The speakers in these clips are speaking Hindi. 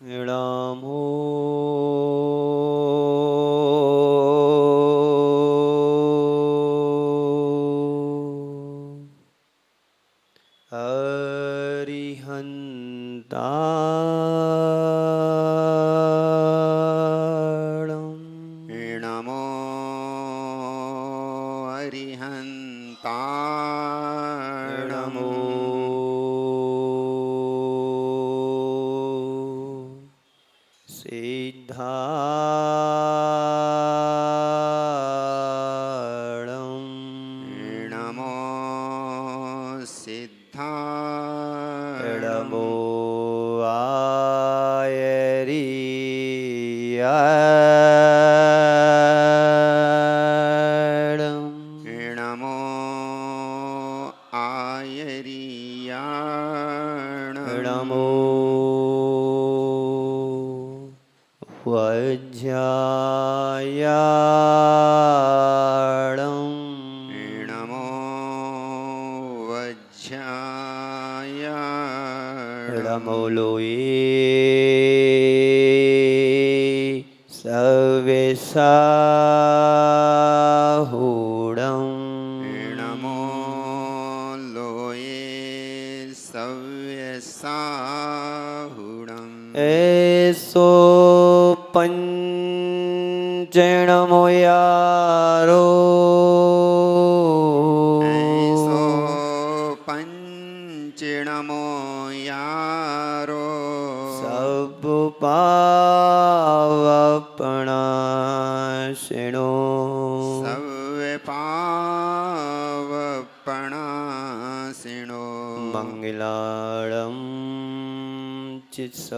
नमो अरिहन्ताणम् नमो अरिहन्ताणम् नमो सिद्धाणम् नमो सिद्धाणम् नमो आयरियाणम् नमो आयरियाणम् नमो वज्रायाणम् नमो वज्रायाणम् नमो लोये सव्यसाहूणम् नमो लोये सव्यसाहूणम् ऐसो पंचणमो यारो ऐसो पंचणमो यारो सब पावपणाशिणो सव्यपावपणासिनो मंगलाळं चित्सवेसिं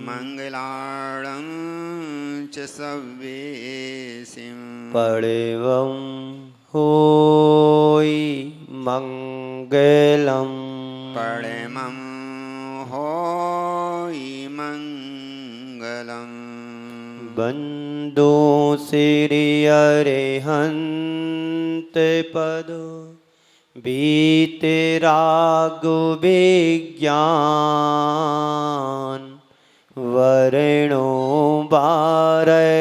मङ्गलाळं च सव्येसिं पडेवं होय मंगलम् परमं होयि मङ्गलम् बंदो श्री अरिहंत पद बीते राग विज्ञान वरणो बारे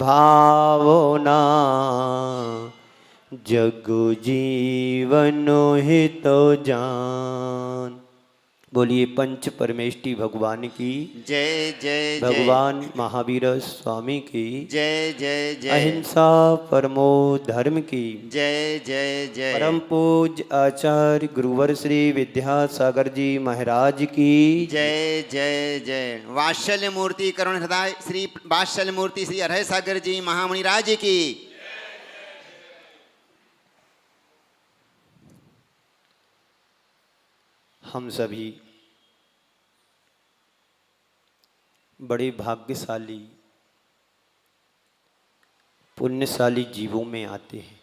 भावना जग जीवन हित जान। बोलिए पंच परमेष्टि भगवान की जय जय जय भगवान महावीर स्वामी की जय जय जय अहिंसा परमो धर्म की जय जय जय परम पूज्य आचार्य गुरुवर श्री विद्यासागर जी महाराज की जय जय जय वात्सल्य मूर्ति करुण हृदय श्री वात्सल्य मूर्ति श्री अरह सागर जी महामुनि राज की। हम सभी बड़े भाग्यशाली पुण्यशाली जीवों में आते हैं।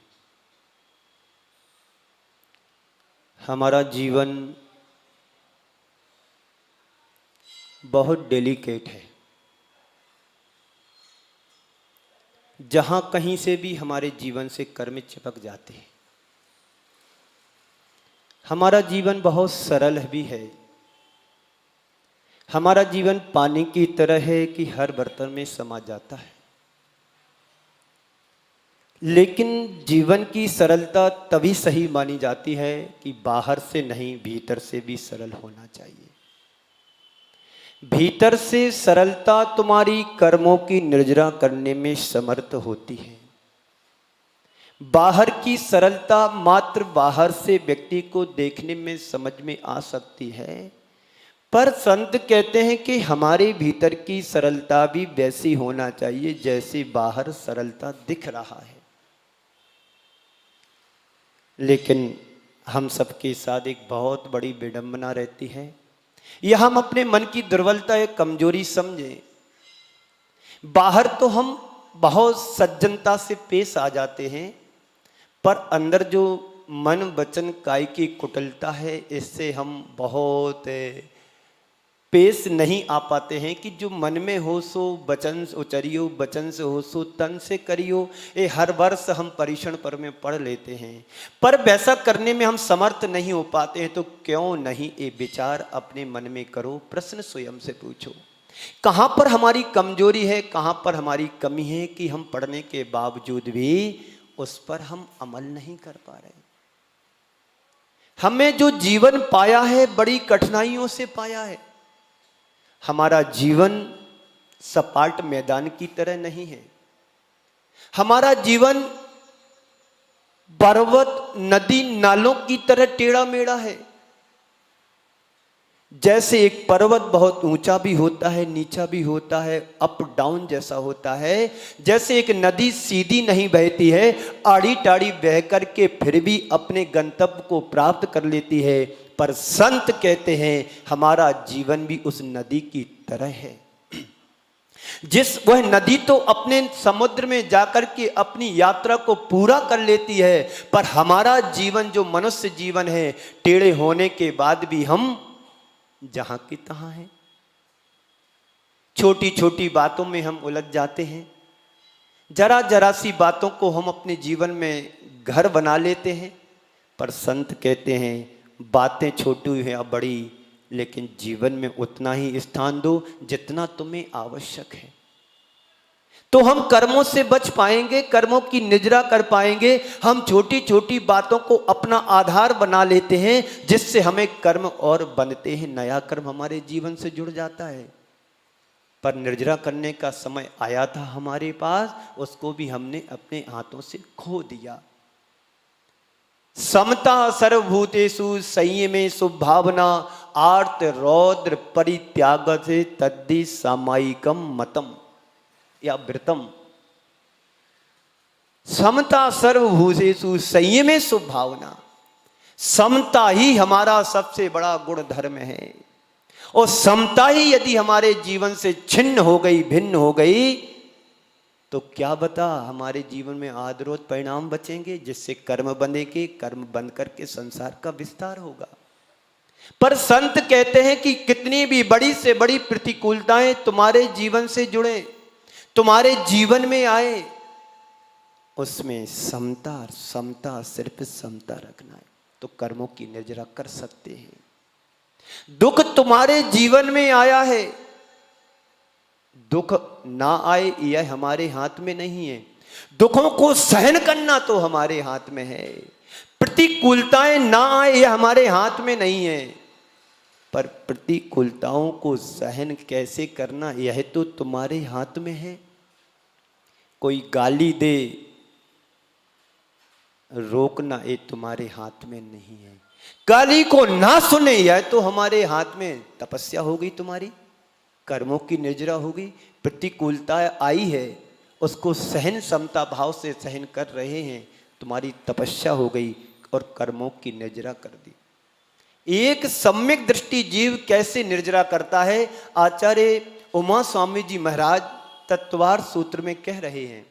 हमारा जीवन बहुत डेलिकेट है। जहाँ कहीं से भी हमारे जीवन से कर्म चिपक जाते हैं। हमारा जीवन बहुत सरल भी है। हमारा जीवन पानी की तरह है कि हर बर्तन में समा जाता है। लेकिन जीवन की सरलता तभी सही मानी जाती है कि बाहर से नहीं भीतर से भी सरल होना चाहिए। भीतर से सरलता तुम्हारी कर्मों की निर्जरा करने में समर्थ होती है। बाहर की सरलता मात्र बाहर से व्यक्ति को देखने में समझ में आ सकती है, पर संत कहते हैं कि हमारे भीतर की सरलता भी वैसी होना चाहिए जैसे बाहर सरलता दिख रहा है। लेकिन हम सबके साथ एक बहुत बड़ी विडंबना रहती है। यह हम अपने मन की दुर्बलता या कमजोरी समझें। बाहर तो हम बहुत सज्जनता से पेश आ जाते हैं, पर अंदर जो मन वचन काय की कुटिलता है, इससे हम बहुत पेश नहीं आ पाते हैं कि जो मन में हो सो बचन उचरियो, बचन से हो सो तन से करियो। ये हर वर्ष हम परीक्षण पर में पढ़ लेते हैं, पर वैसा करने में हम समर्थ नहीं हो पाते हैं। तो क्यों नहीं ये विचार अपने मन में करो, प्रश्न स्वयं से पूछो, कहाँ पर हमारी कमजोरी है, कहाँ पर हमारी कमी है कि हम पढ़ने के बावजूद भी उस पर हम अमल नहीं कर पा रहे। हमें जो जीवन पाया है बड़ी कठिनाइयों से पाया है। हमारा जीवन सपाट मैदान की तरह नहीं है। हमारा जीवन पर्वत नदी नालों की तरह टेढ़ा मेढ़ा है। जैसे एक पर्वत बहुत ऊंचा भी होता है, नीचा भी होता है, अप डाउन जैसा होता है, जैसे एक नदी सीधी नहीं बहती है, आड़ी टाड़ी बह करके फिर भी अपने गंतव्य को प्राप्त कर लेती है। पर संत कहते हैं हमारा जीवन भी उस नदी की तरह है। वह नदी तो अपने समुद्र में जाकर के अपनी यात्रा को पूरा कर लेती है, पर हमारा जीवन जो मनुष्य जीवन है, टेढ़े होने के बाद भी हम जहां की तहां हैं। छोटी छोटी बातों में हम उलझ जाते हैं, जरा जरा सी बातों को हम अपने जीवन में घर बना लेते हैं। पर संत कहते हैं बातें छोटी हैं या बड़ी, लेकिन जीवन में उतना ही स्थान दो जितना तुम्हें आवश्यक है। तो हम कर्मों से बच पाएंगे, कर्मों की निजरा कर पाएंगे। हम छोटी छोटी बातों को अपना आधार बना लेते हैं, जिससे हमें कर्म और बनते हैं, नया कर्म हमारे जीवन से जुड़ जाता है। पर निर्जरा करने का समय आया था हमारे पास, उसको भी हमने अपने हाथों से खो दिया। समता सर्वभूतेषु संयमे सुभावना आर्त रौद्र परित्याग से तद्धि सामायिकम मतम या व्रतम। समता सर्वभूतेषु संयमे सुभावना, समता ही हमारा सबसे बड़ा गुण धर्म है। और समता ही यदि हमारे जीवन से छिन्न हो गई, भिन्न हो गई, तो क्या बता हमारे जीवन में आदरोत परिणाम बचेंगे, जिससे कर्म बनेंगे, कर्म बन करके संसार का विस्तार होगा। पर संत कहते हैं कि कितनी भी बड़ी से बड़ी प्रतिकूलताएं तुम्हारे जीवन से जुड़े, तुम्हारे जीवन में आए, उसमें समता, समता, सिर्फ समता रखना है, तो कर्मों की निर्जरा कर सकते हैं। दुख तुम्हारे जीवन में आया है, दुख ना आए यह हमारे हाथ में नहीं है। दुखों को सहन करना तो हमारे हाथ में है। प्रतिकूलताएं ना आए यह हमारे हाथ में नहीं है, पर प्रतिकूलताओं को सहन कैसे करना यह तो तुम्हारे हाथ में है। कोई गाली दे, रोकना ये तुम्हारे हाथ में नहीं है। गाली को ना सुने यह तो हमारे हाथ में, तपस्या होगी तुम्हारी, कर्मों की निर्जरा होगी। प्रतिकूलता आई है, उसको सहन समता भाव से सहन कर रहे हैं, तुम्हारी तपस्या हो गई और कर्मों की निर्जरा कर दी। एक सम्यक दृष्टि जीव कैसे निर्जरा करता है, आचार्य उमा स्वामी जी महाराज तत्वार सूत्र में कह रहे हैं।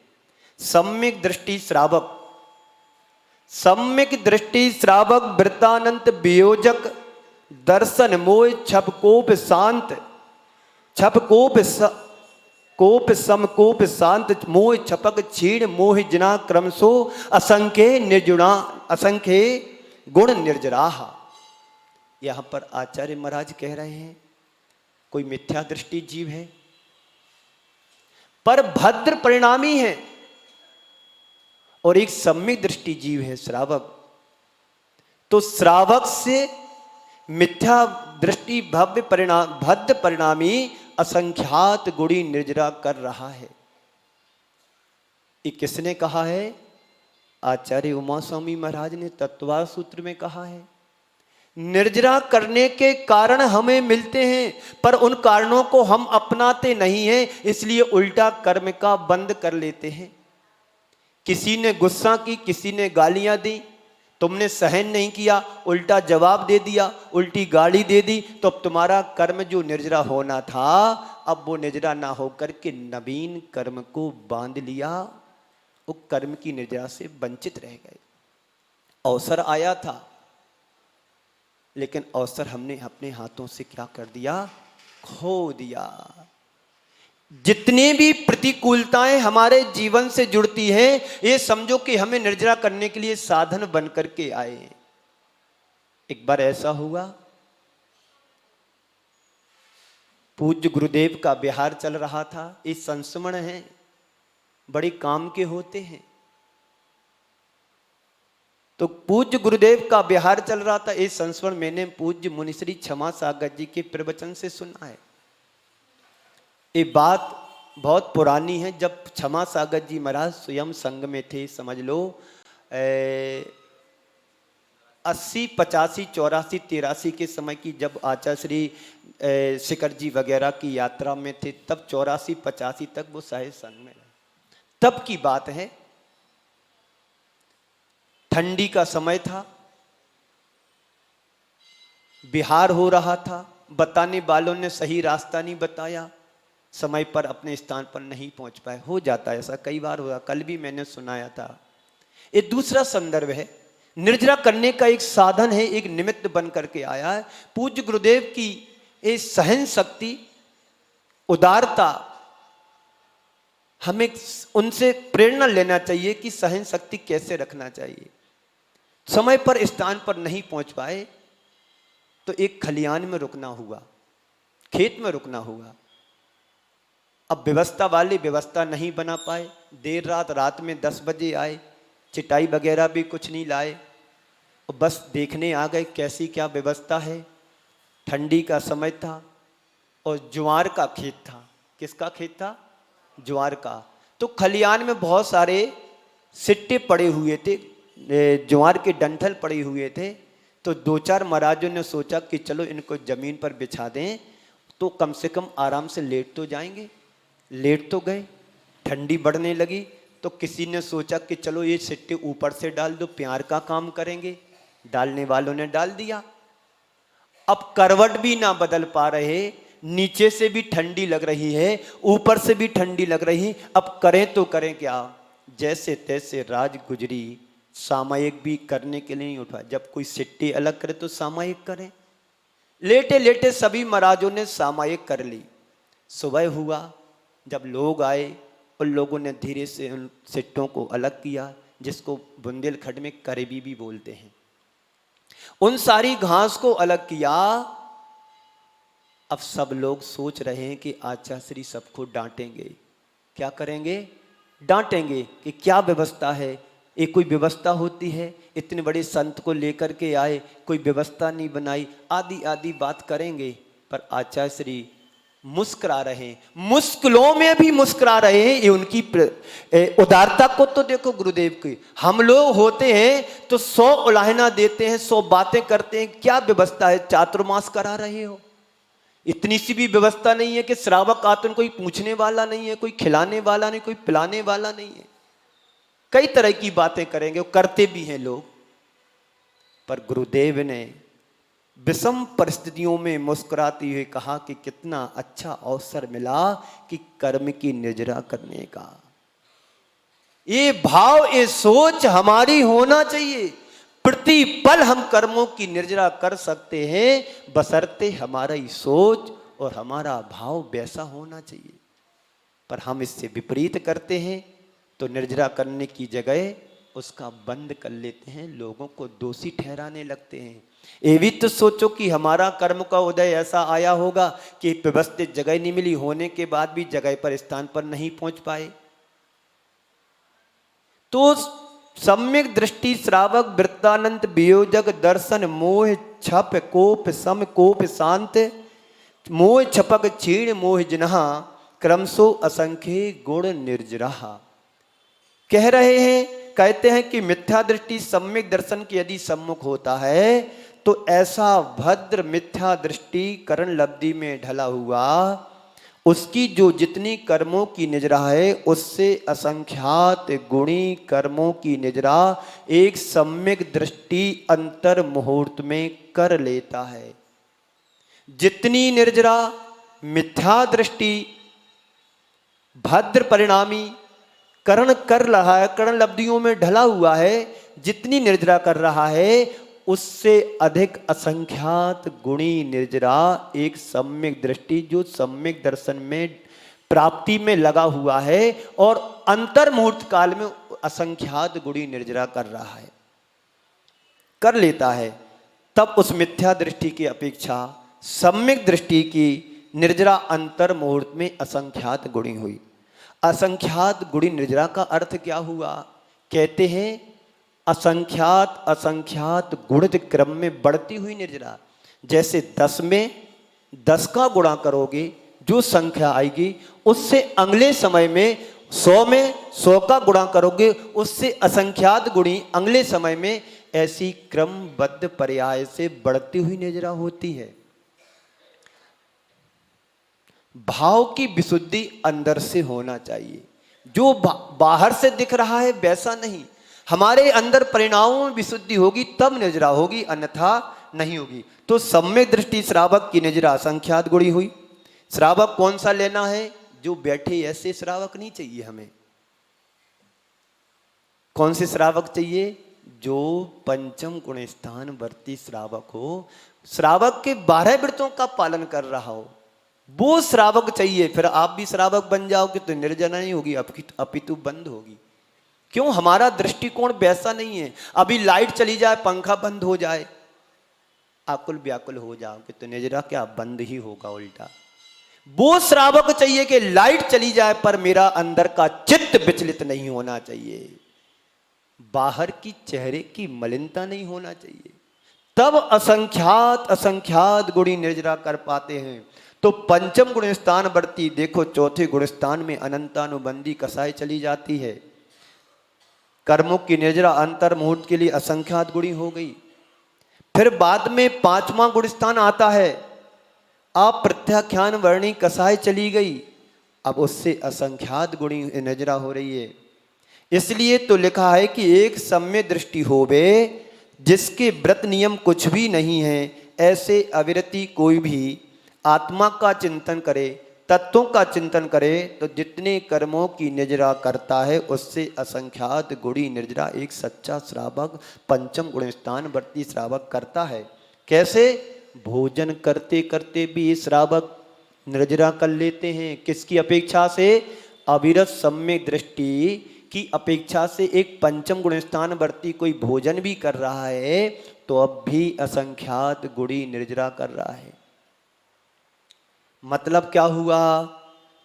सम्यक दृष्टि श्रावक, सम्यक दृष्टि श्रावक वृत्तानंत वियोजक दर्शन मोह छप कोप शांत, छप कोप सम कोप शांत मोह छपक छीण मोह जना क्रमशो असंख्य निर्जुणा असंख्य गुण निर्जराहा। यहां पर आचार्य महाराज कह रहे हैं कोई मिथ्या दृष्टि जीव है पर भद्र परिणामी है, और एक सम्यक दृष्टि जीव है श्रावक। तो श्रावक से मिथ्या दृष्टि भव्य परिणाम भद्र परिणामी असंख्यात गुणी निर्जरा कर रहा है। ये किसने कहा है? आचार्य उमा स्वामी महाराज ने तत्वार सूत्र में कहा है। निर्जरा करने के कारण हमें मिलते हैं, पर उन कारणों को हम अपनाते नहीं हैं, इसलिए उल्टा कर्म का बंद कर लेते हैं। किसी ने गुस्सा की, किसी ने गालियां दी, तुमने सहन नहीं किया, उल्टा जवाब दे दिया, उल्टी गाली दे दी, तो अब तुम्हारा कर्म जो निर्जरा होना था, अब वो निर्जरा ना होकर के नवीन कर्म को बांध लिया, वो कर्म की निर्जरा से वंचित रह गए। अवसर आया था, लेकिन अवसर हमने अपने हाथों से क्या कर दिया? खो दिया। जितनी भी प्रतिकूलताएं हमारे जीवन से जुड़ती हैं, ये समझो कि हमें निर्जरा करने के लिए साधन बन करके आए। एक बार ऐसा हुआ, पूज्य गुरुदेव का विहार चल रहा था। ये संस्मरण है, बड़े काम के होते हैं। तो पूज्य गुरुदेव का विहार चल रहा था। ये संस्मरण मैंने पूज्य मुनिश्री क्षमा सागर जी के प्रवचन से सुना है। ये बात बहुत पुरानी है, जब क्षमा सागर जी महाराज स्वयं संघ में थे। समझ लो 80, 85, 84, 83 के समय की, जब आचार्य श्री शिखर जी वगैरह की यात्रा में थे, तब 84, 85 तक वो साहिब संघ में रहे। तब की बात है, ठंडी का समय था, बिहार हो रहा था। बताने वालों ने सही रास्ता नहीं बताया, समय पर अपने स्थान पर नहीं पहुंच पाए। हो जाता है ऐसा, कई बार हुआ, कल भी मैंने सुनाया था। ये दूसरा संदर्भ है, निर्जरा करने का एक साधन है, एक निमित्त बन करके आया है। पूज्य गुरुदेव की ये सहन शक्ति, उदारता, हमें उनसे प्रेरणा लेना चाहिए कि सहन शक्ति कैसे रखना चाहिए। समय पर स्थान पर नहीं पहुंच पाए तो एक खलियान में रुकना हुआ, खेत में रुकना हुआ। अब व्यवस्था वाले व्यवस्था नहीं बना पाए, देर रात में 10 बजे आए, चिटाई वगैरह भी कुछ नहीं लाए, और बस देखने आ गए कैसी क्या व्यवस्था है। ठंडी का समय था और ज्वार का खेत था। किसका खेत था? ज्वार का। तो खलियान में बहुत सारे सिट्टे पड़े हुए थे, ज्वार के डंठल पड़े हुए थे। तो 2-4 महाराजों ने सोचा कि चलो इनको जमीन पर बिछा दें तो कम से कम आराम से लेट तो जाएंगे। लेट तो गए, ठंडी बढ़ने लगी तो किसी ने सोचा कि चलो ये सिट्टे ऊपर से डाल दो, प्यार का काम करेंगे। डालने वालों ने डाल दिया। अब करवट भी ना बदल पा रहे, नीचे से भी ठंडी लग रही है, ऊपर से भी ठंडी लग रही। अब करें तो करें क्या? जैसे तैसे राज गुजरी, सामयिक भी करने के लिए नहीं उठा। जब कोई सिट्टी अलग करे तो सामयिक करें। लेटे लेटे सभी महाराजों ने सामयिक कर ली। सुबह हुआ, जब लोग आए, उन लोगों ने धीरे से उन सिट्टों को अलग किया, जिसको बुंदेलखंड में करीबी भी बोलते हैं। उन सारी घास को अलग किया। अब सब लोग सोच रहे हैं कि आचार्य श्री सबको डांटेंगे। क्या करेंगे? डांटेंगे कि क्या व्यवस्था है, ये कोई व्यवस्था होती है? इतने बड़े संत को लेकर के आए, कोई व्यवस्था नहीं बनाई, आदि आदि बात करेंगे। पर आचार्य श्री मुस्कुरा रहे हैं, मुश्किलों में भी मुस्कुरा रहे हैं। ये उनकी उदारता को तो देखो गुरुदेव की। हम लोग होते हैं तो 100 उलाहना देते हैं, 100 बातें करते हैं। क्या व्यवस्था है? चातुर्मास करा रहे हो। इतनी सी भी व्यवस्था नहीं है कि श्रावक आतन कोई पूछने वाला नहीं है, कोई खिलाने वाला नहीं, कोई पिलाने वाला नहीं है। कई तरह की बातें करेंगे, करते भी हैं लोग। पर गुरुदेव ने विषम परिस्थितियों में मुस्कुराते हुए कहा कि कितना अच्छा अवसर मिला कि कर्म की निर्जरा करने का। ये भाव, ये सोच हमारी होना चाहिए। प्रतिपल हम कर्मों की निर्जरा कर सकते हैं, बशर्ते हमारा ही सोच और हमारा भाव वैसा होना चाहिए। पर हम इससे विपरीत करते हैं तो निर्जरा करने की जगह उसका बंद कर लेते हैं, लोगों को दोषी ठहराने लगते हैं। ये भी तो सोचो कि हमारा कर्म का उदय ऐसा आया होगा कि व्यवस्थित जगह नहीं मिली, होने के बाद भी जगह पर स्थान पर नहीं पहुंच पाए। तो सम्यक दृष्टि श्रावक वृत्तानंत वियोजक दर्शन मोह छप कोप सम कोप शांत मोह छपक क्षीण मोह जिन्हा क्रमशो असंख्य गुण निर्जरा। कह रहे हैं, कहते हैं कि मिथ्या दृष्टि सम्यक दर्शन के यदि सम्मुख होता है तो ऐसा भद्र मिथ्या दृष्टि करण लब्धि में ढला हुआ, उसकी जो जितनी कर्मों की निजरा है उससे असंख्यात गुणी कर्मों की निजरा एक सम्यक दृष्टि अंतर मुहूर्त में कर लेता है। जितनी निर्जरा मिथ्या दृष्टि भद्र परिणामी करण कर रहा है, करण लब्धियों में ढला हुआ है, जितनी निर्जरा कर रहा है उससे अधिक असंख्यात गुणी निर्जरा एक सम्यक दृष्टि जो सम्यक दर्शन में प्राप्ति में लगा हुआ है और अंतर मुहूर्त काल में असंख्यात गुणी निर्जरा कर रहा है, कर लेता है, तब उस मिथ्या दृष्टि की अपेक्षा सम्यक दृष्टि की निर्जरा अंतर मुहूर्त में असंख्यात गुणी हुई। असंख्यात गुणी निर्जरा का अर्थ क्या हुआ? कहते हैं असंख्यात असंख्यात गुणित क्रम में बढ़ती हुई निर्जरा। जैसे 10 में 10 का गुणा करोगे जो संख्या आएगी उससे अगले समय में 100 में 100 का गुणा करोगे उससे असंख्यात गुणी अगले समय में, ऐसी क्रमबद्ध पर्याय से बढ़ती हुई निर्जरा होती है। भाव की विशुद्धि अंदर से होना चाहिए, जो बाहर से दिख रहा है वैसा नहीं। हमारे अंदर परिणामों में विशुद्धि होगी तब निर्जरा होगी, अन्यथा नहीं होगी। तो सम्यक दृष्टि श्रावक की निर्जरा असंख्यात गुणी हुई। श्रावक कौन सा लेना है? जो बैठे ऐसे श्रावक नहीं चाहिए हमें। कौन से श्रावक चाहिए? जो पंचम गुण स्थान वर्ती श्रावक हो, श्रावक के 12 वृत्तों का पालन कर रहा हो, वो श्रावक चाहिए। फिर आप भी श्रावक बन जाओगे तो निर्जना नहीं होगी, अपितु बंद होगी। क्यों? हमारा दृष्टिकोण वैसा नहीं है। अभी लाइट चली जाए, पंखा बंद हो जाए, आकुल व्याकुल हो जाओगे तो निर्जरा क्या बंद ही होगा, उल्टा। वो श्रावक चाहिए कि लाइट चली जाए पर मेरा अंदर का चित्त विचलित नहीं होना चाहिए, बाहर की चेहरे की मलिनता नहीं होना चाहिए, तब असंख्यात असंख्यात गुणी निर्जरा कर पाते हैं। तो पंचम गुण स्थान बढ़ती, देखो चौथे गुण स्थान में अनंतानुबंधी कसाई चली जाती है। कर्मों की निर्जरा अंतर मुहूर्त के लिए असंख्यात गुणी हो गई। फिर बाद में 5वां गुण स्थान आता है, अप्रत्याख्यान वर्णी कसाई चली गई, अब उससे असंख्यात गुणी निर्जरा हो रही है। इसलिए तो लिखा है कि एक सम्य दृष्टि होवे जिसके व्रत नियम कुछ भी नहीं है, ऐसे अविरति कोई भी आत्मा का चिंतन करे, तत्वों का चिंतन करे, तो जितने कर्मों की निर्जरा करता है उससे असंख्यात गुणी निर्जरा एक सच्चा श्रावक पंचम गुण स्थान वर्ती श्रावक करता है। कैसे? भोजन करते करते भी ये श्रावक निर्जरा कर लेते हैं। किसकी अपेक्षा से? अविरत सम्यक दृष्टि की अपेक्षा से। एक पंचम गुण स्थान वर्ती कोई भोजन भी कर रहा है तो अब भी असंख्यात गुणी निर्जरा कर रहा है। मतलब क्या हुआ?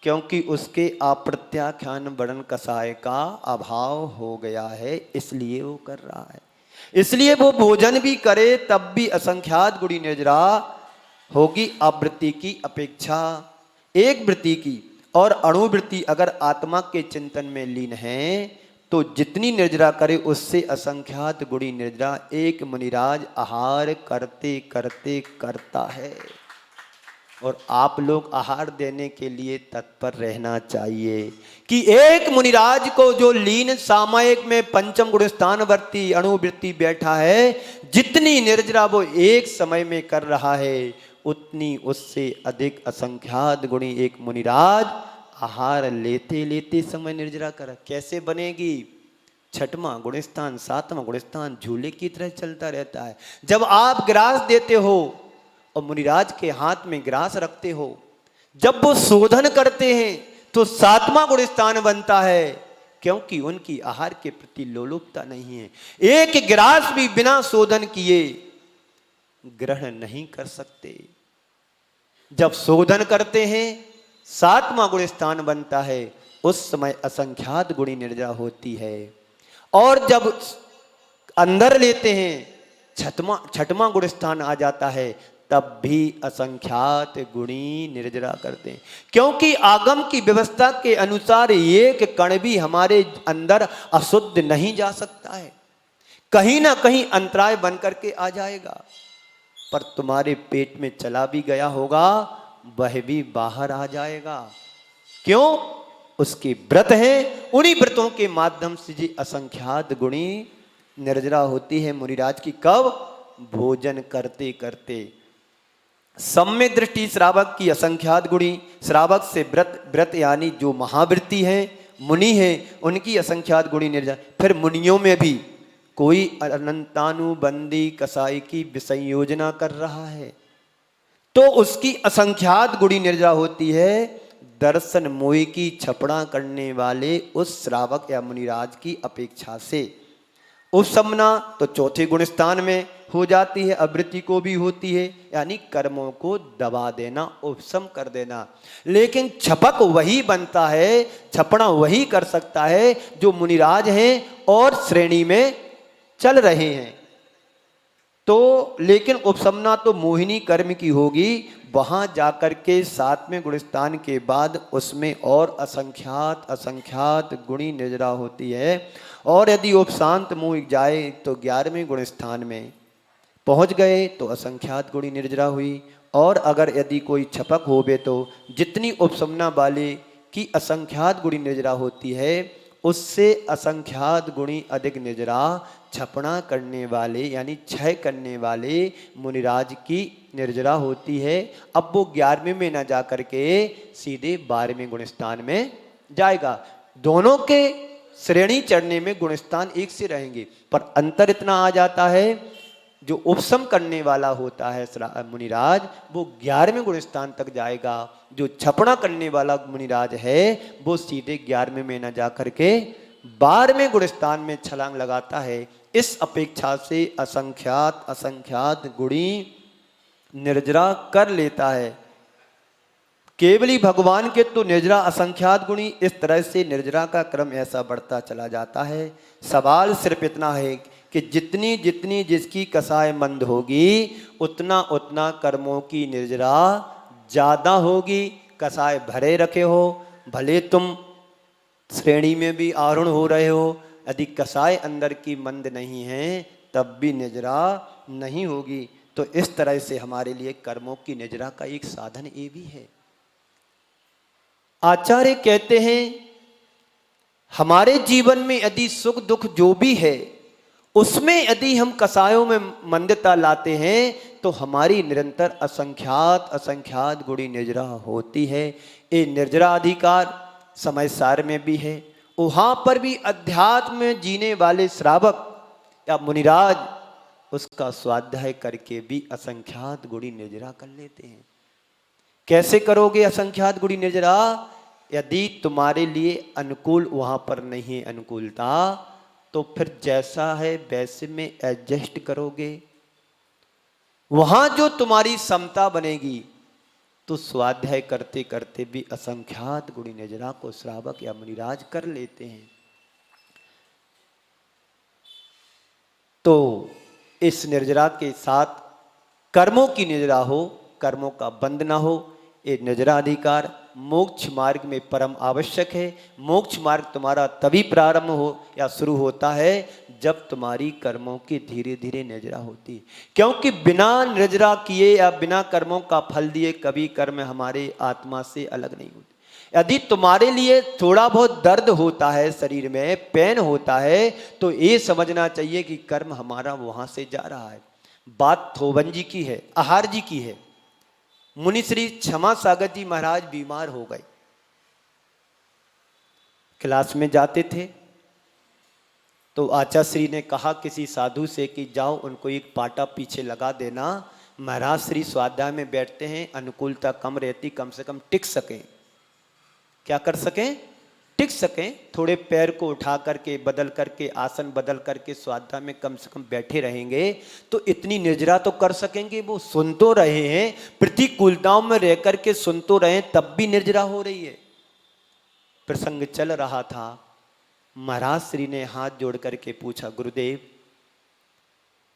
क्योंकि उसके अप्रत्याख्यान वर्णन कसाय का अभाव हो गया है, इसलिए वो कर रहा है। इसलिए वो भोजन भी करे तब भी असंख्यात गुणी निर्जरा होगी आवृत्ति की अपेक्षा। एक वृत्ति की और अणुवृत्ति अगर आत्मा के चिंतन में लीन है तो जितनी निर्जरा करे उससे असंख्यात गुणी निर्जरा एक मुनिराज आहार करते करते करता है। और आप लोग आहार देने के लिए तत्पर रहना चाहिए कि एक मुनिराज को जो लीन सामायिक में पंचम गुण स्थान वर्ती अणुवृत्ति बैठा है, जितनी निर्जरा वो एक समय में कर रहा है उतनी उससे अधिक असंख्यात गुणी एक मुनिराज आहार लेते लेते समय निर्जरा कर। कैसे बनेगी? 6वां गुणस्थान 7वां गुणस्थान झूले की तरह चलता रहता है। जब आप ग्रास देते हो और मुनिराज के हाथ में ग्रास रखते हो, जब वो शोधन करते हैं तो 7वां गुण स्थान बनता है, क्योंकि उनकी आहार के प्रति लोलुपता नहीं है। एक ग्रास भी बिना शोधन किए ग्रहण नहीं कर सकते। जब शोधन करते हैं 7वां गुण स्थान बनता है, उस समय असंख्यात गुणी निर्जरा होती है। और जब अंदर लेते हैं 6वां गुण स्थान आ जाता है, तब भी असंख्यात गुणी निर्जरा करते हैं। क्योंकि आगम की व्यवस्था के अनुसार एक कण भी हमारे अंदर अशुद्ध नहीं जा सकता है, कहीं ना कहीं अंतराय बन करके आ जाएगा। पर तुम्हारे पेट में चला भी गया होगा, वह भी बाहर आ जाएगा। क्यों? उसके व्रत हैं, उन्हीं व्रतों के माध्यम से जी असंख्यात गुणी निर्जरा होती है मुनिराज की। कब? भोजन करते करते। सम्य दृष्टि श्रावक की असंख्यात गुणी, श्रावक से व्रत यानी जो महावृत्ति है, मुनि है, उनकी असंख्यात गुणी निर्जरा। फिर मुनियों में भी कोई अनंतानुबंदी कसाई की विसंयोजना कर रहा है तो उसकी असंख्यात गुणी निर्जरा होती है। दर्शन मोह की छपड़ा करने वाले उस श्रावक या मुनिराज की अपेक्षा से। उपशमना तो चौथे गुण स्थान में हो जाती है, आवृत्ति को भी होती है, यानी कर्मों को दबा देना, उपशम कर देना। लेकिन छपक वही बनता है, छपड़ा वही कर सकता है जो मुनिराज हैं और श्रेणी में चल रहे हैं। तो लेकिन उपशमना तो मोहिनी कर्म की होगी, वहां जाकर के 7वें गुणस्थान के बाद उसमें और असंख्यात असंख्यात गुणी निर्जरा होती है। और यदि उपशांत मोह जाए तो 11वें गुणस्थान में पहुंच गए तो असंख्यात गुणी निर्जरा हुई। और अगर यदि कोई छपक होवे तो जितनी उपशमना वाले की असंख्यात गुणी निर्जरा होती है उससे असंख्यात गुणी अधिक निर्जरा छपना करने वाले यानी क्षय करने वाले मुनिराज की निर्जरा होती है। अब वो 11वें में न जाकर के सीधे 12वें गुणस्थान में जाएगा। दोनों के श्रेणी चढ़ने में गुणस्थान एक से रहेंगे, पर अंतर इतना आ जाता है जो उपशम करने वाला होता है मुनिराज वो 11वें गुणस्थान तक जाएगा। जो छपना करने वाला मुनिराज है वो सीधे 11वें में न जाकर के 12वें गुणस्थान में छलांग लगाता है। इस अपेक्षा से असंख्यात असंख्यात गुणी निर्जरा कर लेता है। केवली भगवान के तो निर्जरा असंख्यात गुणी, इस तरह से निर्जरा का क्रम ऐसा बढ़ता चला जाता है। सवाल सिर्फ इतना है कि जितनी जितनी जिसकी कसाय मंद होगी उतना उतना कर्मों की निर्जरा ज्यादा होगी। कसाय भरे रखे हो, भले तुम श्रेणी में भी आरूढ़ हो रहे हो, यदि कसाय अंदर की मंद नहीं है तब भी निर्जरा नहीं होगी। तो इस तरह से हमारे लिए कर्मों की निर्जरा का एक साधन ये भी है। आचार्य कहते हैं हमारे जीवन में यदि सुख दुख जो भी है उसमें यदि हम कसायों में मंदता लाते हैं तो हमारी निरंतर असंख्यात असंख्यात गुणी निर्जरा होती है। ये निर्जरा अधिकार समय सार में भी है, वहां पर भी अध्यात्म में जीने वाले श्रावक या मुनिराज उसका स्वाध्याय करके भी असंख्यात गुणी निर्जरा कर लेते हैं। कैसे करोगे असंख्यात गुणी निर्जरा? यदि तुम्हारे लिए अनुकूल वहां पर नहीं है अनुकूलता तो फिर जैसा है वैसे में एडजस्ट करोगे। वहां जो तुम्हारी समता बनेगी तो स्वाध्याय करते करते भी असंख्यात गुणी निर्जरा को श्रावक या मुनिराज कर लेते हैं। तो इस निर्जरा के साथ कर्मों की निर्जरा हो, कर्मों का बंध ना हो, ये निर्जरा अधिकार मोक्ष मार्ग में परम आवश्यक है। मोक्ष मार्ग तुम्हारा तभी प्रारंभ हो या शुरू होता है जब तुम्हारी कर्मों की धीरे धीरे निर्जरा होती है। क्योंकि बिना निर्जरा किए या बिना कर्मों का फल दिए कभी कर्म हमारे आत्मा से अलग नहीं होते। यदि तुम्हारे लिए थोड़ा बहुत दर्द होता है, शरीर में पेन होता है, तो ये समझना चाहिए कि कर्म हमारा वहां से जा रहा है। बात थोबन जी की है, आहार जी की है। मुनि श्री क्षमा सागर जी महाराज बीमार हो गए, क्लास में जाते थे तो आचार्य श्री ने कहा किसी साधु से कि जाओ उनको एक पाटा पीछे लगा देना। महाराज श्री स्वाध्याय में बैठते हैं, अनुकूलता कम रहती, कम से कम टिक सकें। क्या कर सकें? टिक सकें। थोड़े पैर को उठा करके बदल करके आसन बदल करके स्वाध्याय में कम से कम बैठे रहेंगे तो इतनी निर्जरा तो कर सकेंगे। वो सुन तो रहे हैं, प्रतिकूलताओं में रह करके सुन तो रहे हैं, तब भी निर्जरा हो रही है। प्रसंग चल रहा था, महाराज श्री ने हाथ जोड़ करके पूछा, गुरुदेव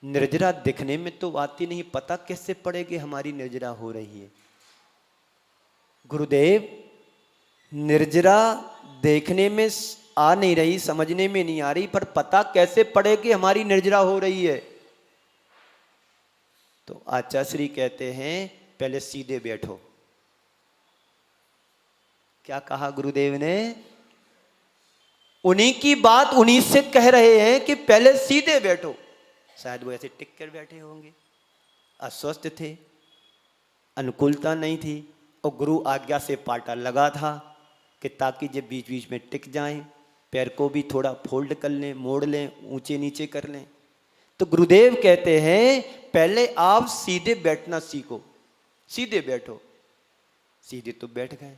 निर्जरा दिखने में तो आती नहीं, पता कैसे पड़ेगी हमारी निर्जरा हो रही है? गुरुदेव निर्जरा देखने में आ नहीं रही, समझने में नहीं आ रही, पर पता कैसे पड़े कि हमारी निर्जरा हो रही है? तो आचार्य श्री कहते हैं पहले सीधे बैठो। क्या कहा गुरुदेव ने? उन्हीं की बात उन्हीं से कह रहे हैं कि पहले सीधे बैठो। शायद वो ऐसे टिक कर बैठे होंगे, अस्वस्थ थे, अनुकूलता नहीं थी, और गुरु आज्ञा से पाटा लगा था कि ताकि ये बीच बीच में टिक जाएं। पैर को भी थोड़ा फोल्ड कर लें, मोड़ लें, ऊंचे नीचे कर लें। तो गुरुदेव कहते हैं पहले आप सीधे बैठना सीखो, सीधे बैठो। सीधे तो बैठ गए,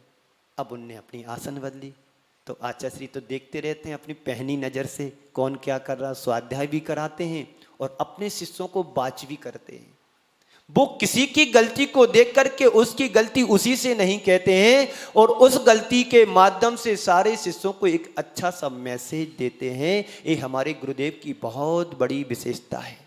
अब उनने अपनी आसन बदली। तो आचार्य श्री तो देखते रहते हैं अपनी पहनी नज़र से कौन क्या कर रहा, स्वाध्याय भी कराते हैं और अपने शिष्यों को बाच भी करते हैं। वो किसी की गलती को देख करके उसकी गलती उसी से नहीं कहते हैं और उस गलती के माध्यम से सारे शिष्यों को एक अच्छा सा मैसेज देते हैं। ये हमारे गुरुदेव की बहुत बड़ी विशेषता है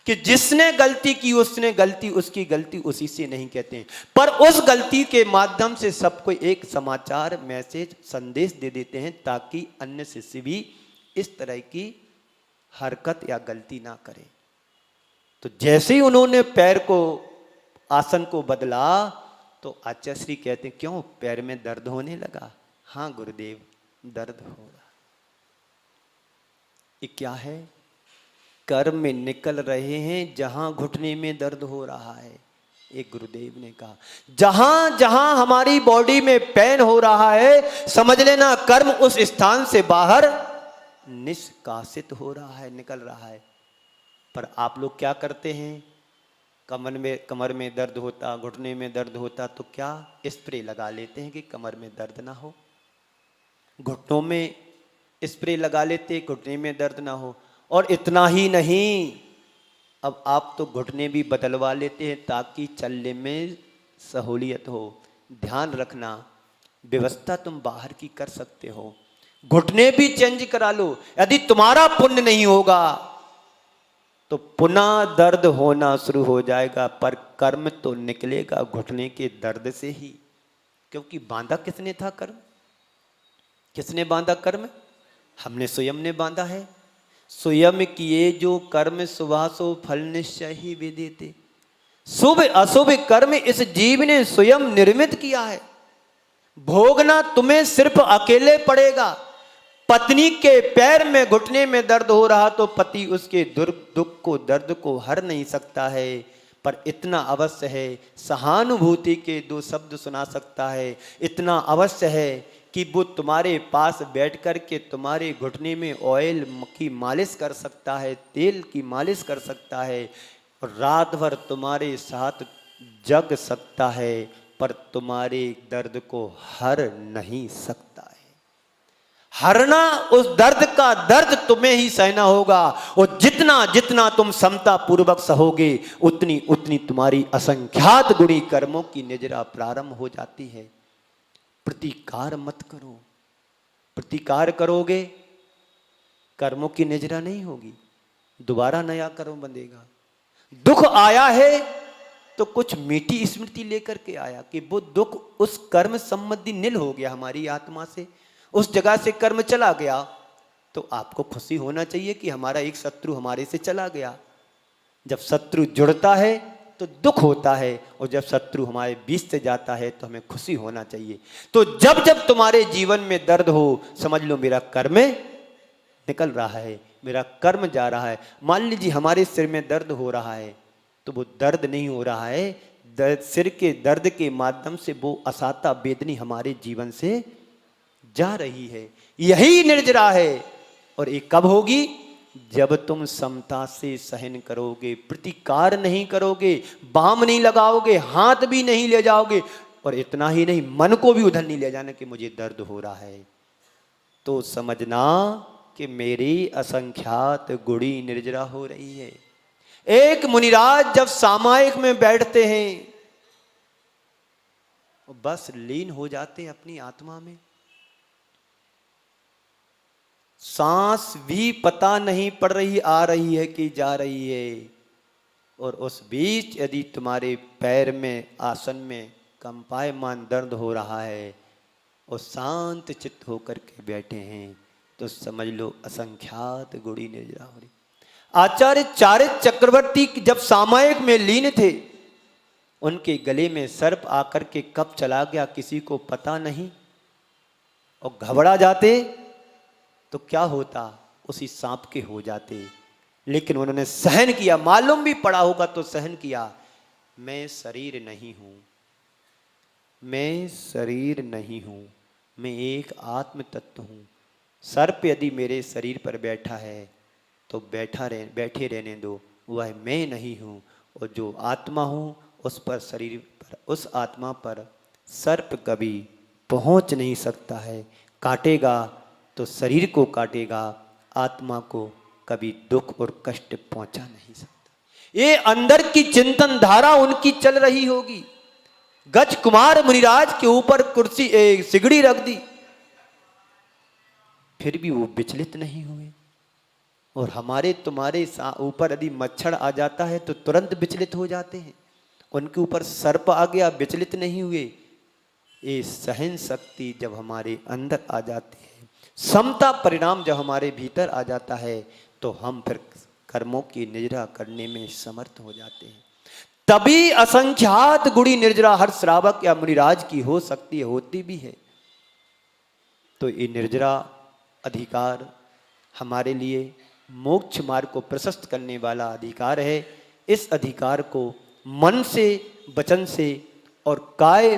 कि जिसने गलती की उसने गलती, उसकी गलती उसी से नहीं कहते हैं, पर उस गलती के माध्यम से सबको एक समाचार, मैसेज, संदेश दे देते हैं ताकि अन्य शिष्य भी इस तरह की हरकत या गलती ना करें। तो जैसे ही उन्होंने पैर को, आसन को बदला तो आचार्य श्री कहते हैं क्यों पैर में दर्द होने लगा? हाँ गुरुदेव, दर्द हो रहा। ये क्या है? कर्म में निकल रहे हैं जहां घुटने में दर्द हो रहा है। एक गुरुदेव ने कहा जहां जहां हमारी बॉडी में पेन हो रहा है समझ लेना कर्म उस स्थान से बाहर निष्कासित हो रहा है, निकल रहा है। पर आप लोग क्या करते हैं? कमर में दर्द होता, घुटने में दर्द होता तो क्या स्प्रे लगा लेते हैं कि कमर में दर्द ना हो, घुटनों में स्प्रे लगा लेते घुटने में दर्द ना हो। और इतना ही नहीं, अब आप तो घुटने भी बदलवा लेते हैं ताकि चलने में सहूलियत हो। ध्यान रखना, व्यवस्था तुम बाहर की कर सकते हो, घुटने भी चेंज करा लो। यदि तुम्हारा पुण्य नहीं होगा तो पुनः दर्द होना शुरू हो जाएगा, पर कर्म तो निकलेगा घुटने के दर्द से ही, क्योंकि बांधा किसने था कर्म? किसने बांधा कर्म? हमने स्वयं ने बांधा है। स्वयं किए जो कर्म सुभासो फल निश्चय ही विदिते। शुभ अशुभ कर्म इस जीव ने स्वयं निर्मित किया है, भोगना तुम्हें सिर्फ अकेले पड़ेगा। पत्नी के पैर में, घुटने में दर्द हो रहा तो पति उसके दुख को, दर्द को हर नहीं सकता है, पर इतना अवश्य है सहानुभूति के 2 शब्द सुना सकता है। इतना अवश्य है कि वो तुम्हारे पास बैठ कर के तुम्हारे घुटने में ऑयल की मालिश कर सकता है, तेल की मालिश कर सकता है, और रात भर तुम्हारे साथ जग सकता है, पर तुम्हारे दर्द को हर नहीं सकता है। हरना उस दर्द का दर्द तुम्हें ही सहना होगा, और जितना जितना तुम समता पूर्वक सहोगे उतनी उतनी तुम्हारी असंख्यात गुणी कर्मों की निजरा प्रारंभ हो जाती है। प्रतिकार मत करो, प्रतिकार करोगे कर्मों की निजरा नहीं होगी, दोबारा नया कर्म बंधेगा। दुख आया है तो कुछ मीठी स्मृति लेकर के आया कि वो दुख उस कर्म संबंधी नील हो गया हमारी आत्मा से, उस जगह से कर्म चला गया, तो आपको खुशी होना चाहिए कि हमारा एक शत्रु हमारे से चला गया। जब शत्रु जुड़ता है तो दुख होता है, और जब शत्रु हमारे बीच से जाता है तो हमें खुशी होना चाहिए। तो जब जब तुम्हारे जीवन में दर्द हो समझ लो मेरा कर्म निकल रहा है, मेरा कर्म जा रहा है। मान लीजिए हमारे सिर में दर्द हो रहा है तो वो दर्द नहीं हो रहा है, सिर के दर्द के माध्यम से वो असाता वेदनी हमारे जीवन से जा रही है। यही निर्जरा है, और ये कब होगी? जब तुम समता से सहन करोगे, प्रतिकार नहीं करोगे, बाम नहीं लगाओगे, हाथ भी नहीं ले जाओगे, और इतना ही नहीं मन को भी उधर नहीं ले जाना कि मुझे दर्द हो रहा है। तो समझना कि मेरी असंख्यात गुणी निर्जरा हो रही है। एक मुनिराज जब सामायिक में बैठते हैं बस लीन हो जाते हैं अपनी आत्मा में, सांस भी पता नहीं पड़ रही आ रही है कि जा रही है, और उस बीच यदि तुम्हारे पैर में, आसन में कंपायमान दर्द हो रहा है और शांत चित्त होकर के बैठे हैं तो समझ लो असंख्यात गुणी निर्जरा हो रही। आचार्य चारित्र चक्रवर्ती जब सामायिक में लीन थे, उनके गले में सर्प आकर के कब चला गया किसी को पता नहीं, और घबरा जाते तो क्या होता, उसी सांप के हो जाते। लेकिन उन्होंने सहन किया, मालूम भी पड़ा होगा तो सहन किया। मैं शरीर नहीं हूं, मैं शरीर नहीं हूं, मैं एक आत्म तत्व हूं, सर्प यदि मेरे शरीर पर बैठा है तो बैठे रहने दो, वह मैं नहीं हूँ। और जो आत्मा हूँ उस पर शरीर पर, उस आत्मा पर सर्प कभी पहुँच नहीं सकता है। काटेगा तो शरीर को काटेगा, आत्मा को कभी दुख और कष्ट पहुँचा नहीं सकता। ये अंदर की चिंतन धारा उनकी चल रही होगी। गज कुमार मुनिराज के ऊपर कुर्सी सिगड़ी रख दी, फिर भी वो विचलित नहीं हुए। और हमारे तुम्हारे ऊपर यदि मच्छर आ जाता है तो तुरंत विचलित हो जाते हैं। उनके ऊपर सर्प आ गया, विचलित नहीं हुए। ये सहन शक्ति जब हमारे अंदर आ जाती है, समता परिणाम जब हमारे भीतर आ जाता है, तो हम फिर कर्मों की निर्जरा करने में समर्थ हो जाते हैं। तभी असंख्यात गुणी निर्जरा हर श्रावक या मुनिराज की हो सकती है, होती भी है। तो ये निर्जरा अधिकार हमारे लिए मोक्ष मार्ग को प्रशस्त करने वाला अधिकार है। इस अधिकार को मन से, वचन से और काय,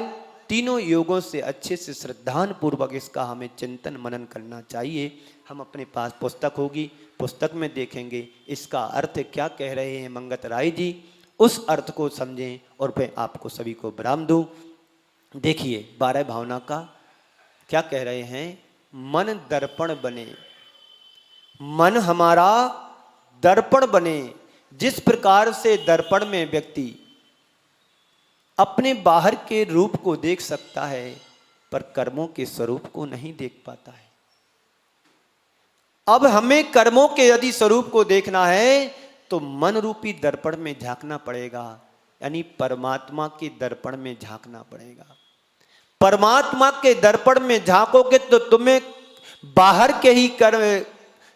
तीनों योगों से अच्छे से श्रद्धान पूर्वक इसका हमें चिंतन मनन करना चाहिए। हम अपने पास पुस्तक होगी, पुस्तक में देखेंगे इसका अर्थ क्या कह रहे हैं मंगत राय जी, उस अर्थ को समझें और मैं आपको सभी को विराम दूं। देखिए 12 भावना का क्या कह रहे हैं। मन दर्पण बने, मन हमारा दर्पण बने। जिस प्रकार से दर्पण में व्यक्ति अपने बाहर के रूप को देख सकता है पर कर्मों के स्वरूप को नहीं देख पाता है। अब हमें कर्मों के यदि स्वरूप को देखना है तो मन रूपी दर्पण में झांकना पड़ेगा, यानी परमात्मा के दर्पण में झांकना पड़ेगा। परमात्मा के दर्पण में झांकोगे तो तुम्हें बाहर के ही कर्म,